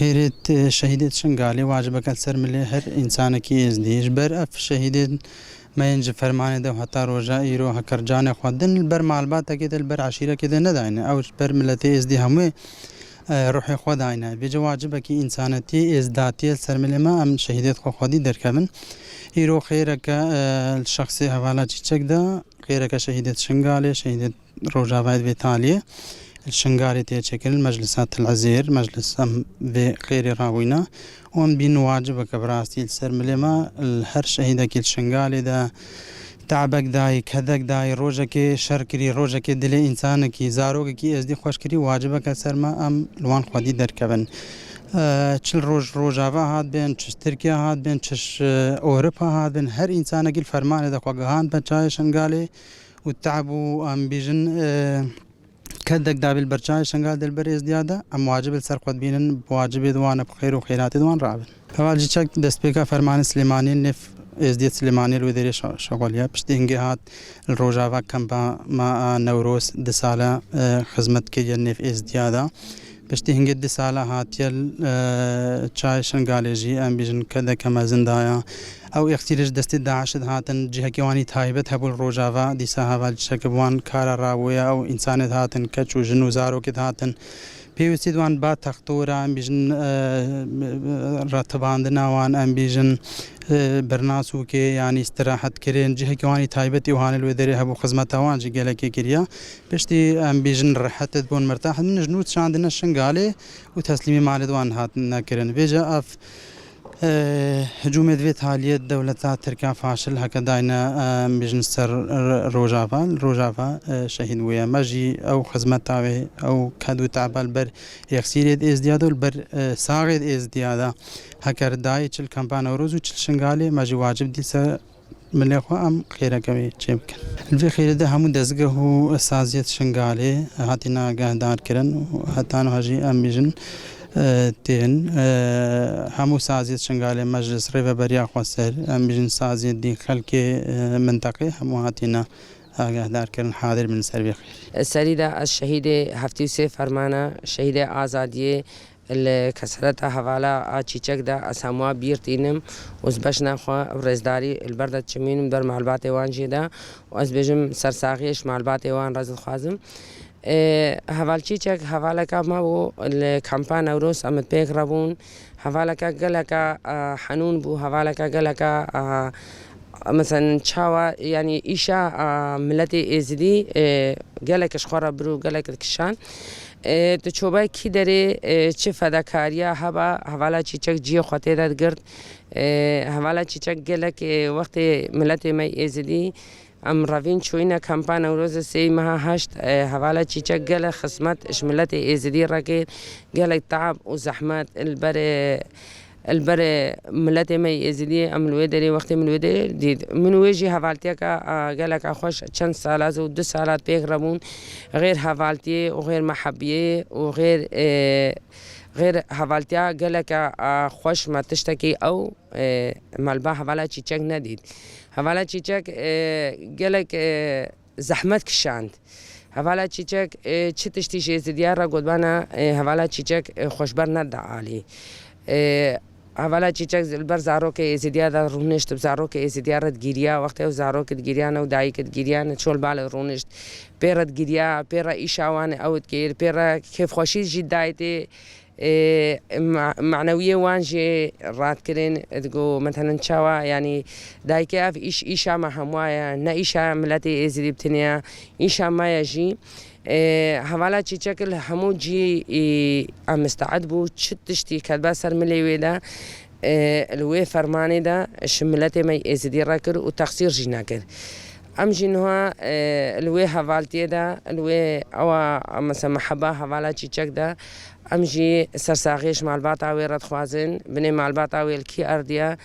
خيرت شهيدة شنغالي واجبك السر ملي هر إنسان كي إزديش بر أف شهيدة ما ينجب فرمانه ده حتى رجاء يرو هكرجان خودن البر معلبات كده البر عشيرة كده نداينه أو بر ملتي إزدي همه روحي خداينه بيجي واجبك إنسانتي إزداتي السر ملي ما أم شهيدة خودي دركبن يرو خيرك الشخصي حوالا تشك ده خيرك شهيدة شنغالي شهيدة رجاء بايد بيتاليه الشنغاري تيشكل مجلسات العزير مجلس بخير راوينا وان بين واجبك براستي السر ملما الهر شهيدك الشنغالي دا تعبك داي كذاك داي روجك شركري روجك دلي انسانك زاروك كي ازدي خوشكري واجبك سر ما ام لوان خودي دركبن چل روجاوا هاد بين چش تركيا هاد بين چش اوروبا هاد بين هر انسانك الفرمان دا خوغان بچاي شنغالي والتعب ام بيجن كدك دابل برشاي شنغال دل بريز ديادا ام واجب السر قد بينن بواجب دوان بخير وخيرات دوان رابن فواجي چك دسبيكا فرمان سليماني نف ازديت سليماني الودري شغوليا بشتينجي هات الروجاوا كمبا ما نوروس دسالة خدمت كي نف ازديادا بشتينجي دسالة هاتيل چاي شنغالي جي ام بيجن كدك كما زندايا او اختیارش دستی داعش هاتن جهه کیوانی تایبت هبول روجاوا دیسا هوال شکبوان کار راویا او انسان هاتن کچ و جنو زارو که هاتن پیوستی دوان با تختورا ام بیجن رتباندنا وان ام بیجن برناسو که یعنی استراحت کرین جهه کیوانی تایبت یوهان الودری هبو خدمت وان جی گلکی کریا بشتی ام بیجن راحت بون مرتاح من جنود شاندنا شنغاله و تسلیمی مال دوان هاتن نکرن ویجا اف هجوم دویت حالیه دولتات ترکیه فاشل هکداینا بیشتر سر روجاوا شهید ویا ماجی او خدمت تاوی او کدو تعبال بر یکسیرید ازدیاد و بر ساعد ازدیادا هکردای چل کمپان روزو چل شنگالی ماجی واجب دی سر ملخو ام خیره کمی چه بکن. الفی خیره ده همون دزگه و سازیت شنگالی هاتینا گهدار کرن هاتانو هجی ام بیشن تين همو سازيت شنغالي مجلس ريفا بريا خوسر ام بيجن سازيت دي خلق منطقي همو هاتينا دار كرن حاضر من سربي خير السريدة الشهيدة هفتي سيف فرمانة شهيدة آزادية اللي كسرتها حوالا تشيچك دا اساموا بيرتينم وزبشنا خو رزداري البردة تشمينم در معلبات وان جيدا واز بيجم سرساغيش معلبات وان رزد خازم هوالچی چک حواله کا ما و الکامپان اوروس امد پیک ربون حواله کا گلکا حنون بو حواله کا گلکا مثلا چاوا يعني إيشا ملتي إزدي جالك شخورة برو جالك كشان تشوبای کی داره چه فداکاریا هوا حوالا چیچک جی خاطر داد گرد حوالا چیچک گلک وقت ملت می ازدی ام روین چوینا کمپان روز سی ماه هشت حوالا چیچک گل خدمت اش ملت ازدی را که گلک تعب و زحمت البر ملت می ازدی ام الودری وقت من الودری دید من وجه حوالتیا کا گلک خوش چند سال از و 2 سالات پیش ربون غیر حوالتی و غیر محبیه و غیر حوالتیا گلک خوش ما تشتکی او مالبا حوالا چیچک ندید حوالا چیچک گلک زحمت کشاند حوالا چیچک چه تشتیش ازدیار را گدبانا حوالا چیچک خوشبر ندعالی حوالا چیچک البر زارو که ازدیار دا رونشت زارو که ازدیار رد گیریا وقتی او زارو که گیریان او دایی که گیریان چول بال رونشت پیرد گیریا پیرا ایشاوان اوت گیر پیرا کیف خوشی جدایتی معنوية وانجي رات كرين تقو مثلا شوا يعني دايكي اف ايشا ما هموايا نا ايشا ملاتي ازدي بتنيا ايشا ما يجي حوالا چی شكل همو جي مستعد بو تشتشتي كاتبا سر مليوي دا الوي فرماني دا شملاتي ما ازدي راكر وتقصير جيناكر ام جنوا الوي حوالتي دا الوي او مثلا محبه حوالا چی چك دا امجي سرساغيش مع الباطاوي رد خوازن بني مع الباطاوي الكي أرديا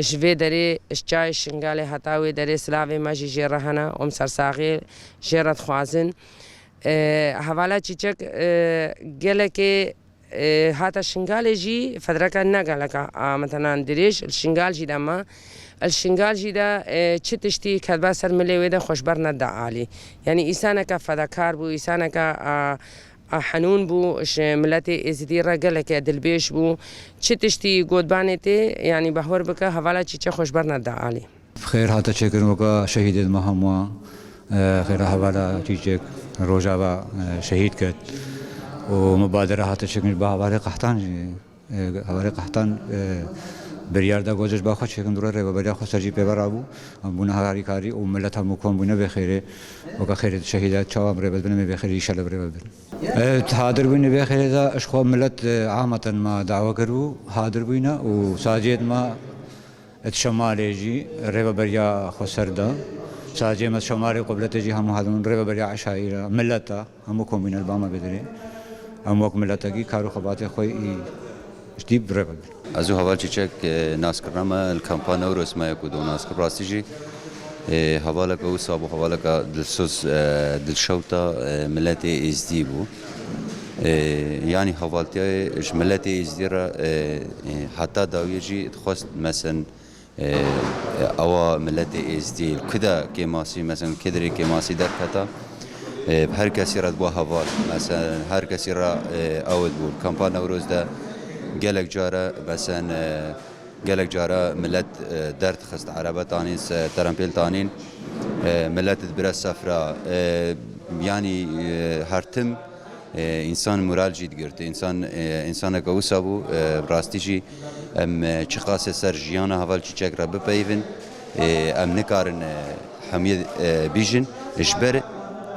شفي داري شجاي شنغالي هتاوي داري سلافي ماجي جيرهنا وم سرساغي جيرد خوازن حوالا چيچك گلكي هاتا شنغالي جي فدركا نغالكا مثلا دريش الشنغال جي دما الشنغال جي دا چتشتي كدبا سر ملي ودا خوشبر ندعالي يعني إنسانك فداكار بو إنسانك حنون بو ملتي ازدي رجلك دلبيش بو تشتشتي قدبانتي يعني بحور بك حوالا چيچه خوش برنا دا علي خير هاتا چكن وكا شهيد المهموا خير حوالا چيچك روجاوا شهيد كت ومبادرة هاتا چكن بحوالي قحطان حوالي قحطان برياردا گوجش باخو چكن دوره رو بريا خو سرجي پيورابو بونه هاري كاري وملت هم كون بونه بخير وكا خير شهيدات چاوام ربل بنه بخير ان شاء الله ربل حاضر بونه بخير دا اشخو ملت عامه ما دعوه کرو حاضر بونه وساجد ما الشمالي جي ربل بريا خو سردا ساجد ما شمالي قبلته جي هم هذون ربل بريا عشائر ملتا هم كون بين الباما بدري هم وك ملتا کی کارو خبات خوي جديد ربل از او حوال چیچک ناس کردم الکامپان او رسمه کدو ناس کرد راستیجی حواله که او صابو حواله که دلسوز دلشوتا ملت ازدی بو یعنی حوالتی ملت ازدی را حتی داویجی خواست مثلا او ملت ازدی کدا کماسی مثلا کدری کماسی در کتا هر کسی را دو حوال مثلا هر کسی را اول بو کامپان او روز ده گلک جاره مثلا گلک جاره ملت درد خست عربه تانین ترامپیل تانین ملت برا سفره یعنی هر تم انسان مورال جید گرفته انسان که وسابو راستی جی ام چقاس سر جیان حوال چیچک را بپیون ام نکارن حمید بیجن اجبر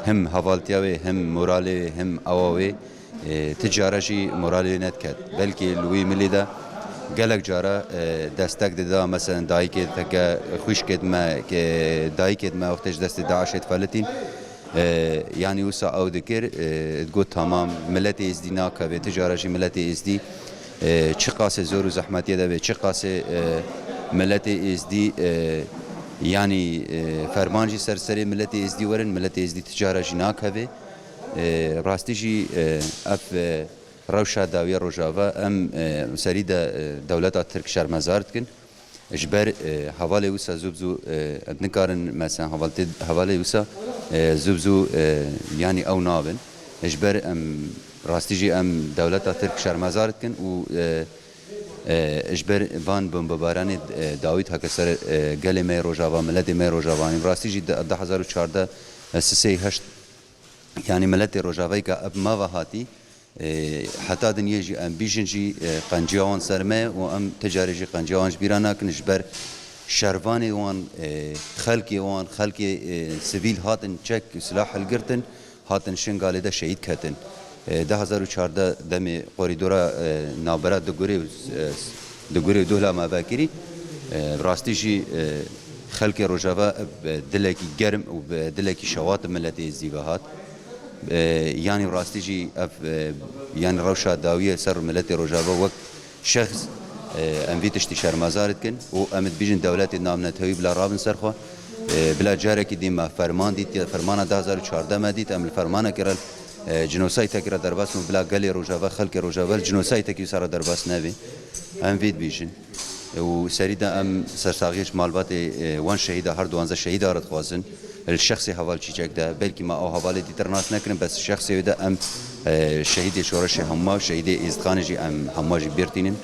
هم حوالتیاوی هم مورالی هم اواوی تجارشی مورالی نتکد بلکه لوی ملی دا گلک جارا دستک دادا مثلا دایی که تک خوش کد ما که دایی کد ما وقتش دست داعش اتفلتین یعنی وسا او دکر تقول تمام ملت ازدی ناکه تجارشی ملت ازدی چه قاسه زور و زحمتی ده چه قاسه ملت ازدی یعنی فرمانجی سرسری ملت ازدی ورن ملت ازدی تجارشی ناکه راستیجی اف روشا داویه روجاوا ام سریده دولت ترک شرمزارت کن اجبر حواله وسا زبزو نکارن مثلا حواله وسا زبزو یعنی او نابن اجبر ام راستیجی ام دولت ترک شرمزارت کن و اجبر وان بمباران داوید هکسر گل می روجاوا ملت می روجاوانی راستیجی 2014 سسی هشت يعني ملت روجاوي كأب ما وهاتي حتى دنيا جي أم بيجن جي قنجيوان سرمه وأم تجاري جي قنجيوان جبيرانا كنجبر شرفاني وان خلقي سبيل هاتن تشك سلاح القرتن هاتن شنغالي دا شهيد كاتن 2014 دمي قريدورا نابرات دغوري دولا ما باكري راستي جي خلقي روجاوا دلكي گرم ودلكي شوات ملتي الزيبهات يعني راستيجي يعني روشا داويه سر ملتي روجاوا وقت شخص ام بيتشتي شرمزارت كن و امد بيجن دولتي نامنتوي بلا رابن سرخوا بلا جارك ديما فرمان ديت فرمان 2014 ما ديت ام الفرمان كرل جنوسايت كرا درباس بلا قالي روجاوا خلق روجاوا الجنوسايت كي صار درباس نبي ام فيد بيجن وسريدا ام سرساغيش مالبات وان شهيده هر دوانزه شهيده رد خوازن الشخصي حوال چيچك ده بلكي ما او حواله دي ترناس نكرن بس شخصي ده ام شهيد شورش هم شهيد ازخانجي ام هماجي بيرتينن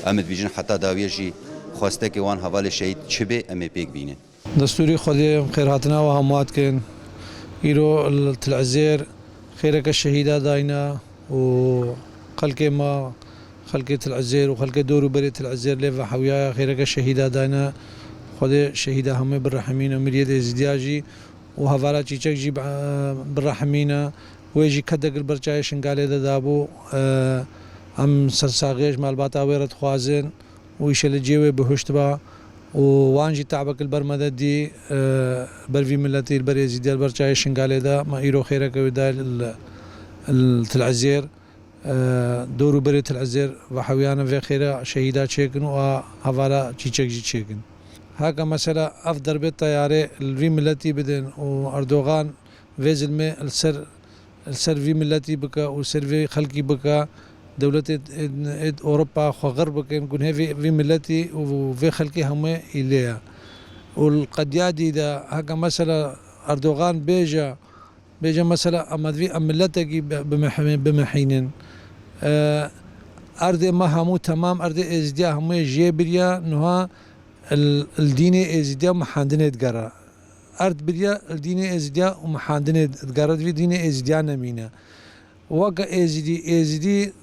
امد بيجن حتى داويجي خواسته كي وان حواله شهيد چبه ام بيك بينه دستوري خدي خيراتنا وهمات كن يرو التلعزير خيرك الشهيده داينا وخلق ما خلقة العزير وخلقة دور برية العزير ليفا حويا خيرك الشهيدة دانا خذ شهيدة هم بالرحمين ومريد ازدياجي وهفالا تشيك جي بالرحمين ويجي كدق البرجاي شنقالي دابو ام سرساغيش مالباتا ويرد خوازن ويشل جيوي بهشتبا وانجي تعبك البرمدة دي برفي ملتي البرية زيديا البرجاي شنقالي دا ما ايرو خيرك ودا العزير دورو بريت العزير وحويانا في خيرا شهيدات شيكن وهفالا تشيك جي شيكن هكا مثلا افضل بالطيارة الفي ملتي بدن واردوغان فيزل مي السر في ملتي بكا والسر في خلقي بكا دولة اوروبا خو غرب نكون هي في ملتي وفي خلقي هم اليها والقديادي دا هكا مثلا اردوغان بيجا بيجا مثلا أما ذي أملتك بمحينن أرض ما همو تمام أرض إزديا همو جيبريا نها الدين إزديا محاندنة تقرأ أرض بريا الدين إزديا ومحاندنة تقرأ في دين إزديا نمينة وقا إزدي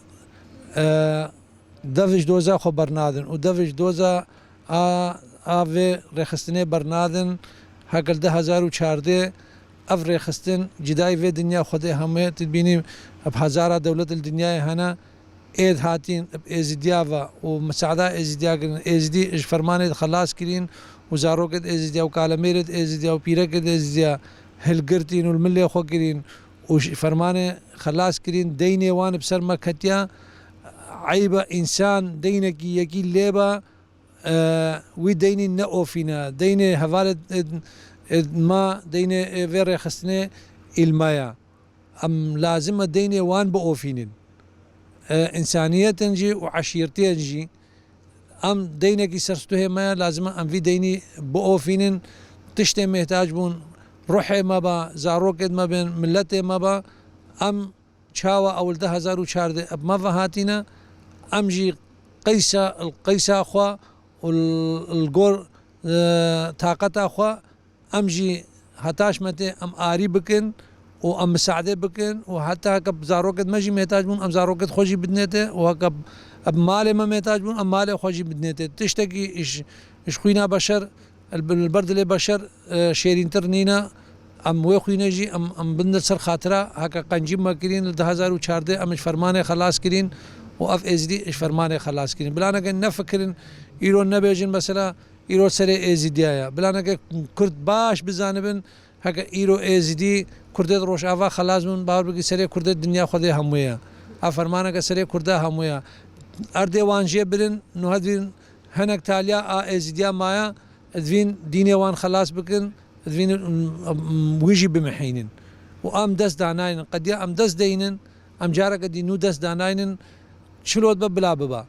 دفش دوزا خو برنادن ودفش دوزا آوه رخستنه برنادن هکل 2014 اف رخستن جدای في دنیا خوده همه تبینیم اب هزارة دولة الدنيا هنا ايد هاتين اب ازديا ومساعدة ازديا كرين ازدي اش فرمانه خلاص كرين وزاروكت ازديا وكالميرت ازديا وبيركت ازديا هلقرتين والملي خو كرين وش فرمانه خلاص كرين ديني وان بسر مكتيا عيبة إنسان دينك يكي ليبا وديني نأوفينا ديني هفالة ما ديني فيري خستني المايا أم لازم ديني وان بأوفينين إنسانية تنجي وعشيرتي تنجي أم دينك يسرستوه مايا لازم أم في ديني بأوفينين تشتي محتاج بون روحي ما با زاروكت ما بين ملتي ما با أم شاوة أول 2014 أب ما فهاتينا أمجي القيسة أخوة والقور طاقة أخوة أمجي هتاش متى أم آري بكن وأم مساعدة بكن وحتى هكب زاروكت ماجي محتاج بون أم زاروكت خوشي بدنيته وهكب أب مالي ما محتاج بون أم مالي خوشي بدنيته تشتكي إش خوينا بشر البرد اللي بشر شيرين ترنينا أم ويخوينا جي أم بندر سر خاطرة هكا قنجيب ما كرين 2014 أم إش فرمانه خلاص كرين وأف إزدي إش فرمانه خلاص كرين بلانا كن نفكرن إيرو نبيجن مثلا إيرو سري إزديايا بلانا كن كرد باش بزانبن هكا إيرو إزدي كردت روش آفا خلاص من باور بقي سري كردت الدنيا خده همويا أفرمانه كسري كرده همويا أردي وانجي برن نهدين هنك تاليا إزديا مايا ادفين ديني وان خلاص بكن ادفين ويجي بمحينن وام دس داناين قد يا ام دس دينن ام جارك دي نو دس داناين شلوت بلا ببا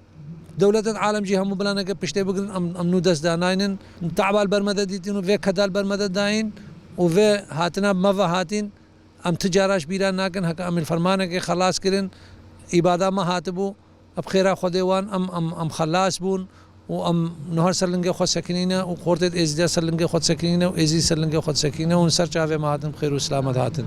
دولة العالم جي هم بلانا بشتي بكن ام نو دس داناين تعبال برمدة ديتين وفي كدال برمدة داين وفي هاتنا ما هاتين ام تجارش بيرا ناكن هكا ام الفرمانه خلاص كرن عباده ما هاتبو اب خيرا خديوان ام خلاص بون وام نهار سرلنگه خود سكينينا وقورتت ازديا سرلنگه خود سكينينا وازي سرلنگه خود سكينينا ونسر چاوه ما هاتن بخير وسلامت هاتن